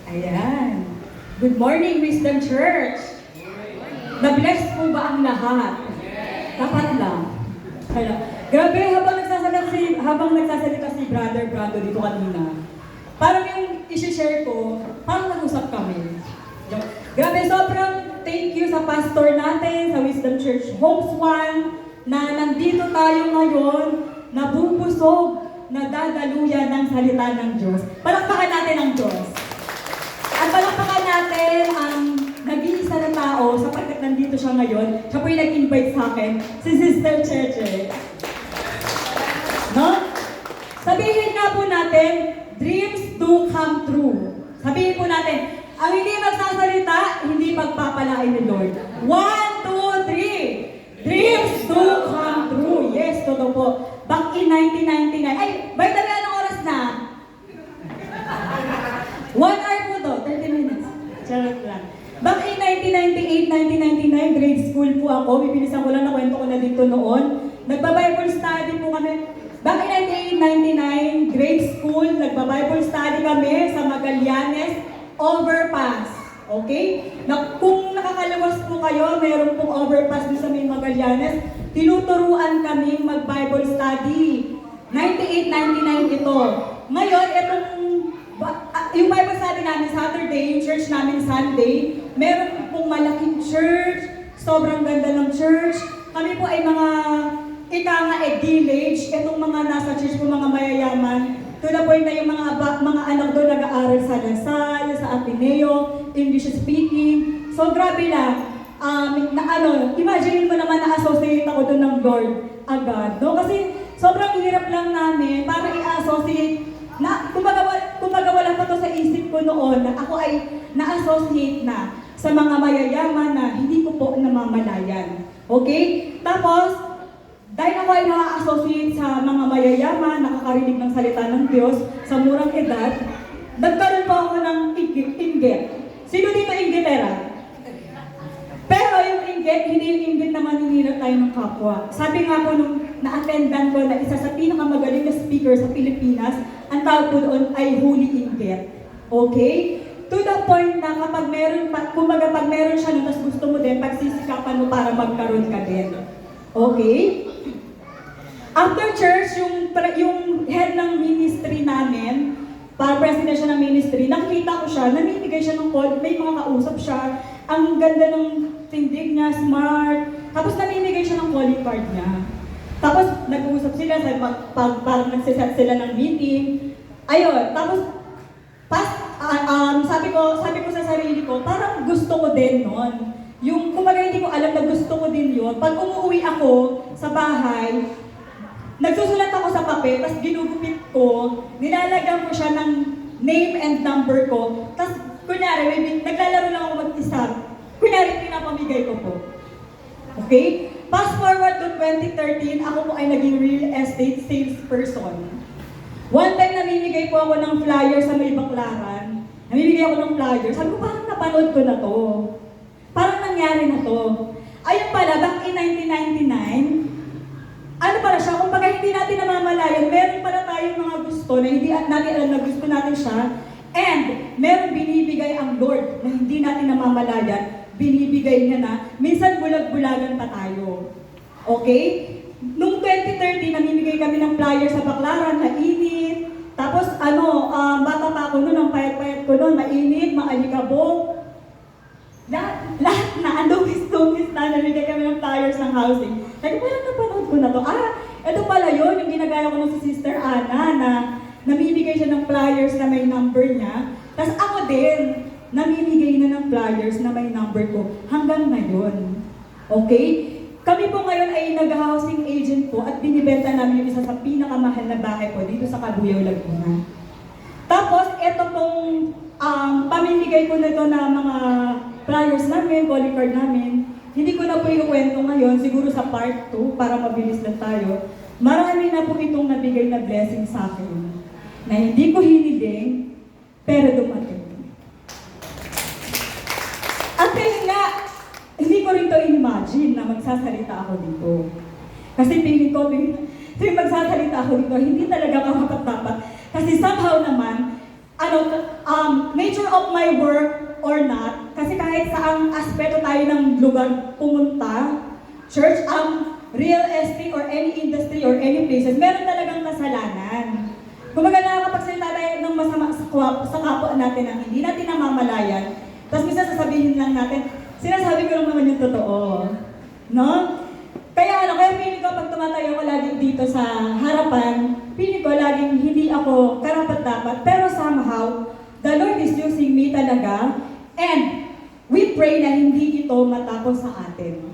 Ayan. Good morning, Wisdom Church. Na-bless po ba ang lahat? Dapat lang. Kaya, grabe, habang nagsasalita si Brother Brando dito kanina, parang yung isi-share ko, parang nag-usap kami. Grabe, sobrang thank you sa pastor natin, sa Wisdom Church Homes One, na nandito tayo ngayon, nabubusog, nadadaluyan ng salita ng Diyos. Palakpakan natin ang Diyos. At palakpakan natin ang nag-iisa na tao sapagkat nandito siya ngayon. Siya po yung nag-invite sa akin, si Sister Cheche. No? Sabihin nga po natin, dreams do come true. Sabihin po natin, ang hindi magsasalita, hindi pagpapalain ni Lord. 1, 2, 3. Dreams do come true. Yes, totoo po. Back in 1999. Ay, by the way, anong oras na? 1 hour po to, 30 minutes. Charot lang. Back in 1998, 1999, grade school po ako. Bibilisan ko lang, nakwento ko na dito noon. Nagba-Bible study po kami. Back in 1999, grade school, nagba-Bible study kami sa Magallanes Overpass. Okay? Kung nakakalawas po kayo, meron pong overpass doon sa may Magallanes. Tinuturuan kami mag-Bible study. 98-99 ito. Ngayon, yung Bible study namin Saturday, yung church namin Sunday, meron pong malaking church, sobrang ganda ng church. Kami po ay mga village, itong mga nasa church po, mga mayayaman. To the point na yung mga anak doon nag-aaral sa Lasal, sa Ateneo, English speaking. So grabe lang. Imagine mo naman na-associate ako doon ng Lord agad. No? Kasi sobrang hirap lang namin para i-associate na, kumbaga wala pa to sa isip ko noon na ako ay na-associate na sa mga mayayaman na hindi ko po namamalayan. Okay? Tapos, dahil ako ay na-associate sa mga mayayaman, nakakarinig ng salita ng Diyos sa murang edad, nagkaroon po ako ng inggit. Sino dito inggitera? Pero yung inggit, hindi yung inggit na maninira tayo ng kapwa. Sabi nga po nung na-attendan ko na isa sa pinakamagaling na speaker sa Pilipinas, ang tawag po doon ay Holy Inggit. Okay? To the point na kapag meron, pag meron siya nun, tapos gusto mo din, pagsisikapan mo para magkaroon ka din. Okay? After church, yung head ng ministry namin, para president siya ng ministry, nakikita ko siya, namimigay siya ng call, may mga kausap siya, ang ganda ng tindig niya, smart, tapos namimigay siya ng calling card niya. Tapos nag-uusap sila, parang nagsiset sila ng meeting. Ayun, tapos sabi ko sa sarili ko, parang gusto ko din nun. Yung kumbaga hindi ko alam na gusto ko din yun. Pag umuwi ako sa bahay, nagsusulat ako sa papel, tapos ginugupit ko, nilalagyan ko siya ng name and number ko, tapos kunyari, naglalaro lang ako mag-isa, kunyari pinapamigay ko po. Okay? Fast forward to 2013, ako po ay naging real estate salesperson. One time namimigay po ako ng flyer sa may Baclaran, namimigay ako ng flyer, sabi ko parang napanood ko na to. Parang nangyari na to. Ayun pala, back in 1999, ano pala siya, kung baga hindi natin namamalayan, meron pala tayong mga gusto na hindi natin alam na gusto natin siya, and meron binibigay ang Lord na hindi natin namamalayan, binibigay niya na, minsan bulag-bulagan pa tayo. Okay? Noong 2013, namimigay kami ng flyer sa Baclaran, mainit, tapos bata pa ako noon, ang payat-payat ko noon, mainit, maalikabok, lahat na, andungis-dungis na, namimigay kami ng flyers ng housing. Like, parang napanood ko na to. Ito pala yun, yung ginagaya ko ng si Sister Ana, na namimigay siya ng flyers na may number niya. Tapos ako din, namimigay na ng flyers na may number ko hanggang ngayon. Okay? Kami po ngayon ay nag-housing agent po at binibenta namin yung isa sa pinakamahal na bahay po dito sa Cabuyao, Laguna. Tapos, ito pong pamimigay ko na ito na mga flyers namin, calling card namin. Hindi ko na po iukwento ngayon, siguro sa part 2, para mabilis lang tayo. Marami na po itong nabigay na blessing sa akin, na hindi ko hiniling, pero dumating. At dahil nga, hindi ko rin ito in-imagine na magsasalita ako dito. Kasi feeling ko, magsasalita ako dito, hindi talaga karapat-dapat. Kasi somehow naman, nature of my work or not, kasi kahit saang aspeto tayo ng lugar pumunta, church, real estate or any industry or any places, meron talagang kasalanan. Kumbaga nakakapagsalita tayo ng masama sa kapwa natin ang hindi natin namamalayan, tapos minsan sasabihin lang natin, sinasabi ko lang naman yung totoo. No? Kaya feeling ko pag tumatayo ko lagi dito sa harapan, feeling ko laging hindi ako karapat-dapat, pero somehow, the Lord is using me talaga, and we pray na hindi ito matapos sa atin.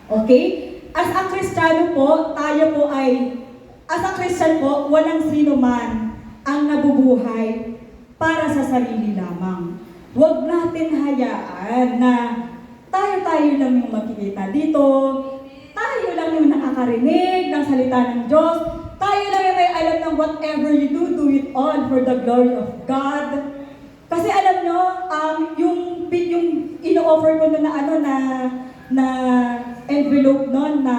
Okay? As a Kristiyano po, tayo po ay, as a Christian po, walang sino man ang nabubuhay para sa sarili lamang. Huwag natin hayaan na tayo lang yung makikita dito, tayo lang yung nakakarinig ng salita ng Diyos, tayo lang yung may alam ng whatever you do it all for the glory of God. Kasi alam nyo, yung ino-offer ko na envelope nun na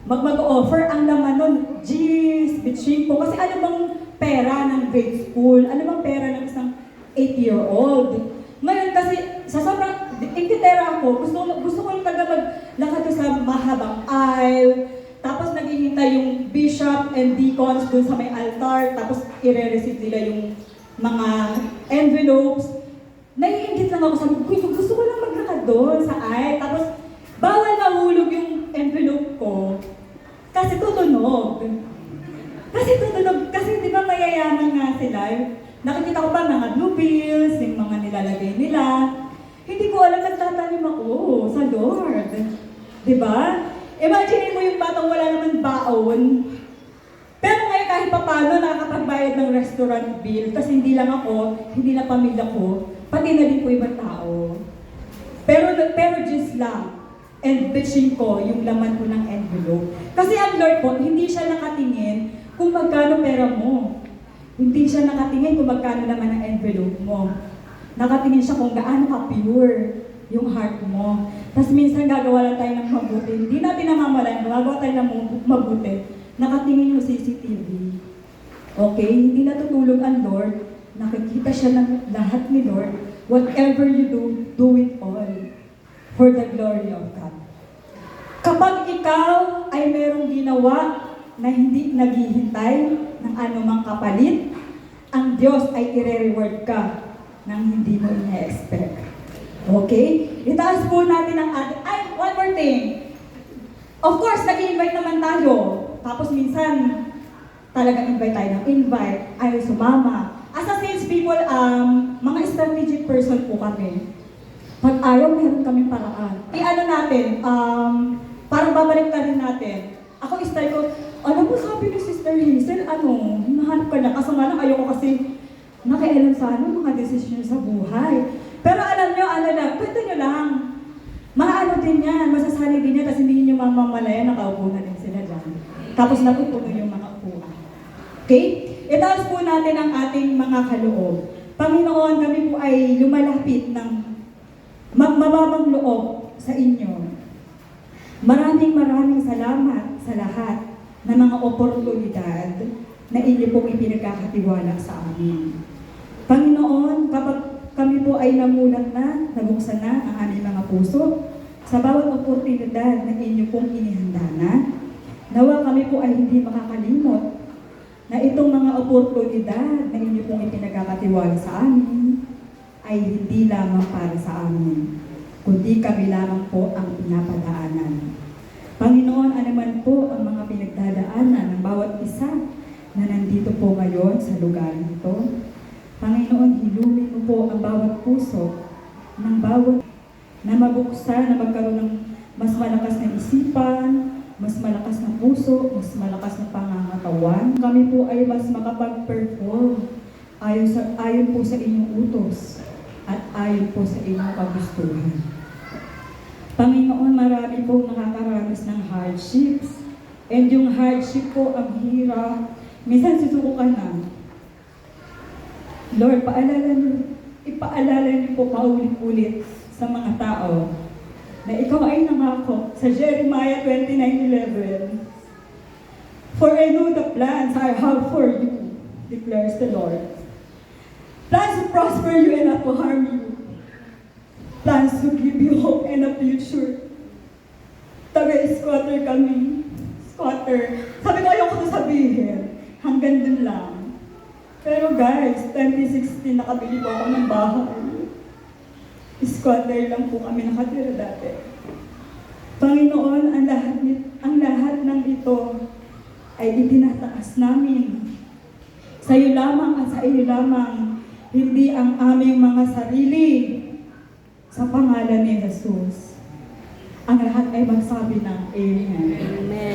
mag-offer, ang laman nun, jeez, bitching po. Kasi ano bang pera ng grade school? Ano bang pera ng isang 8-year-old? Ngayon kasi, sa sobrang inkitera ako, gusto ko yung maglakad ko sa mahabang aisle, tapos naghihintay yung bishop and deacons dun sa may altar, tapos i-receive nila yung mga envelopes. Naiingit lang ako, sabi ko, gusto ko lang maglakad doon sa aisle, tapos bawal mahulog yung envelope ko, kasi tutunog. Kasi di ba mayayaman nga sila? Nakikita ko pa mga blue bills, yung mga nilalagay nila. Hindi ko alam, nagtatanim ako sa Lord. Di ba? Imagine mo yung batang wala naman baon. Pero ngayon kahit pa paano nakakapagbayad ng restaurant bill, kasi hindi lang ako, hindi lang pamilya ko, pati na din po ibang tao. Pero just lang, and bitching ko yung laman ko ng envelope. Kasi ang Lord po, hindi siya nakatingin kung magkano pera mo. Hindi siya nakatingin kung magkano naman ang envelope mo. Nakatingin siya kung gaano ka pure yung heart mo. Tapos minsan gagawa lang tayo ng mabuti. Hindi natin namamalayan, gagawa tayo ng mabuti. Nakatingin yung CCTV. Okay? Hindi natutulog ang Lord. Nakikita siya ng lahat ni Lord. Whatever you do it all for the glory of God. Kapag ikaw ay merong ginawa na hindi naghihintay ng anumang kapalit, ang Diyos ay ire-reward ka ng hindi mo ina-expect. Okay? Itaas po natin ang ating... one more thing. Of course, nag-invite naman tayo. Tapos minsan, talagang invite tayo ng invite. Ayaw sumama. As a salespeople, mga strategic person po kami. Pag ayaw, meron kaming paraan. Natin, parang babalik na rin natin. Ako, style ko, ano po sabi ni Sister Hazel, hinahanap ka na. Kaso nga lang, ayoko kasi nakialam sa mga desisyon sa buhay. Pero alam nyo, kwento nyo lang. Maano din yan, masasali din yan, kasi hindi nyo mamamalayan, nakaupo na din sila dyan. Tapos napupuno yung mga upuan. Okay? Itaas po natin ang ating mga kaloob. Panginoon, kami po ay lumalapit ng mababang loob sa inyo. Maraming salamat sa lahat ng mga oportunidad na inyo pong ipinagkakatiwala sa amin. Panginoon, kapag kami po ay namulat na, nabuksan na ang aming mga puso, sa bawat oportunidad na inyo pong inihanda na, nawa kami po ay hindi makakalimot na itong mga oportunidad na inyo pong ipinagkakatiwala sa amin ay hindi lamang para sa amin, kundi kami lamang po ang pinapadaanan. Panginoon, anuman po ang mga pinagdadaanan ng bawat isa na nandito po ngayon sa lugar nito, Panginoon, hilumin mo po ang bawat puso ng bawat na mabuksan, na magkaroon ng mas malakas na isipan, mas malakas na puso, mas malakas na pangangatawan. Kami po ay mas makapag-perform ayon po sa inyong utos at ayon po sa inyong kagustuhan. Panginoon, marami pong nakakaranas ng hardships. And yung hardship po, ang hirap. Minsan susuko ka na. Lord, ipaalala niyo po paulit-ulit sa mga tao na ikaw ay nangako sa Jeremiah 29:11. For I know the plans I have for you, declares the Lord. Plans to prosper you and not to harm you. Plans to give you hope and a future. Taga-squatter kami. Squatter. Sabi ko, ayoko to sabihin. Hanggang dun lang. Pero guys, 2016 nakabili po ako ng bahay. Squatter lang po kami nakatira dati. Panginoon, ang lahat ng ito ay itinataas namin. Sa iyo lamang at sa iyo lamang, hindi ang aming mga sarili. Sa pangalan ni Jesus, ang lahat ay magsabi ng Amen. Amen.